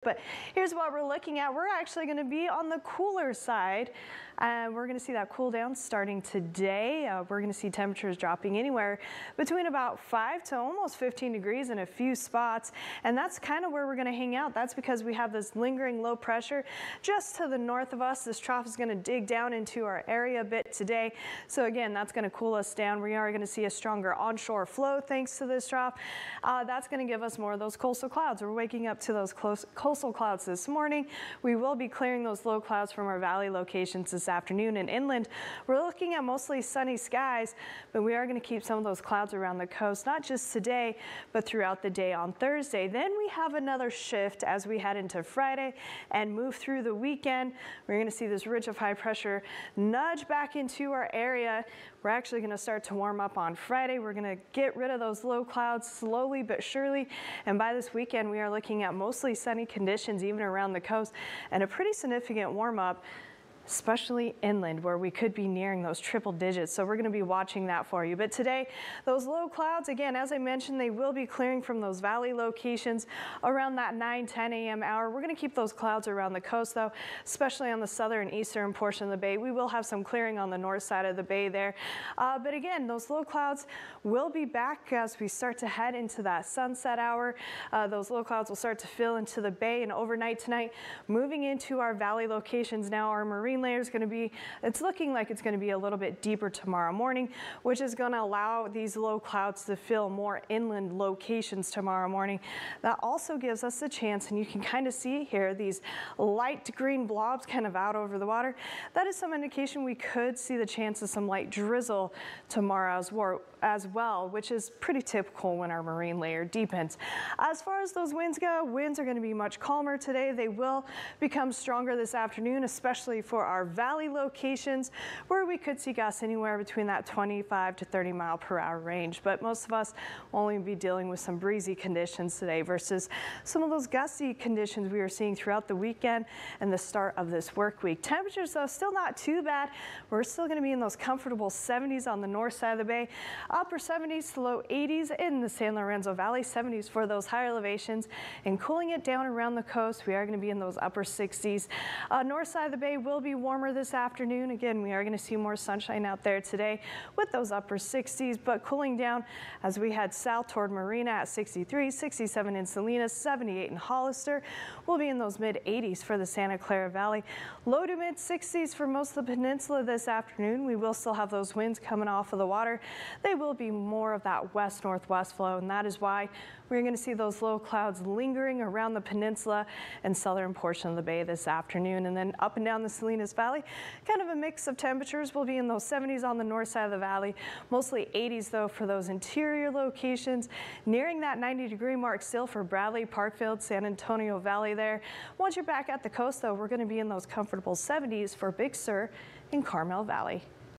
But here's what we're looking at. We're actually going to be on the cooler side. We're going to see that cool down starting today. We're going to see temperatures dropping anywhere between about 5 to almost 15 degrees in a few spots. And that's kind of where we're going to hang out. That's because we have this lingering low pressure just to the north of us. This trough is going to dig down into our area a bit today. So again, that's going to cool us down. We are going to see a stronger onshore flow thanks to this trough. That's going to give us more of those coastal clouds. We're waking up to those coastal clouds this morning. We will be clearing those low clouds from our valley locations this afternoon and inland. We're looking at mostly sunny skies, but we are going to keep some of those clouds around the coast, not just today, but throughout the day on Thursday. Then we have another shift as we head into Friday and move through the weekend. We're going to see this ridge of high pressure nudge back into our area. We're actually going to start to warm up on Friday. We're going to get rid of those low clouds slowly but surely. And by this weekend, we are looking at mostly sunny conditions even around the coast and a pretty significant warm up, especially inland where we could be nearing those triple digits. So we're going to be watching that for you. But today, those low clouds, again, as I mentioned, they will be clearing from those valley locations around that 9-10 a.m. hour. We're going to keep those clouds around the coast, though, especially on the southern eastern portion of the bay. We will have some clearing on the north side of the bay there. But again, those low clouds will be back as we start to head into that sunset hour. Those low clouds will start to fill into the bay, and overnight tonight, moving into our valley locations now, our marine layer is going to be, it's looking like it's going to be a little bit deeper tomorrow morning, which is going to allow these low clouds to fill more inland locations tomorrow morning. That also gives us a chance, and you can kind of see here these light green blobs kind of out over the water. That is some indication we could see the chance of some light drizzle tomorrow as well, which is pretty typical when our marine layer deepens. As far as those winds go, winds are going to be much calmer today. They will become stronger this afternoon, especially for our valley locations where we could see gusts anywhere between that 25 to 30 mile per hour range. But most of us will only be dealing with some breezy conditions today versus some of those gusty conditions we were seeing throughout the weekend and the start of this work week. Temperatures, though, still not too bad. We're still going to be in those comfortable 70s on the north side of the bay, upper 70s to low 80s in the San Lorenzo Valley, 70s for those higher elevations, and cooling it down around the coast. We are going to be in those upper 60s. North side of the bay will be warmer this afternoon. Again, we are going to see more sunshine out there today with those upper 60s, but cooling down as we head south toward Marina at 63, 67 in Salinas, 78 in Hollister. We'll be in those mid 80s for the Santa Clara Valley. Low to mid 60s for most of the peninsula this afternoon. We will still have those winds coming off of the water. They will be more of that west-northwest flow, and that is why we're going to see those low clouds lingering around the peninsula and southern portion of the bay this afternoon. And then up and down the Salinas Valley, kind of a mix of temperatures. We'll be in those 70s on the north side of the valley, mostly 80s though for those interior locations, nearing that 90-degree mark still for Bradley, Parkfield, San Antonio Valley there. Once you're back at the coast though, we're going to be in those comfortable 70s for Big Sur and Carmel Valley.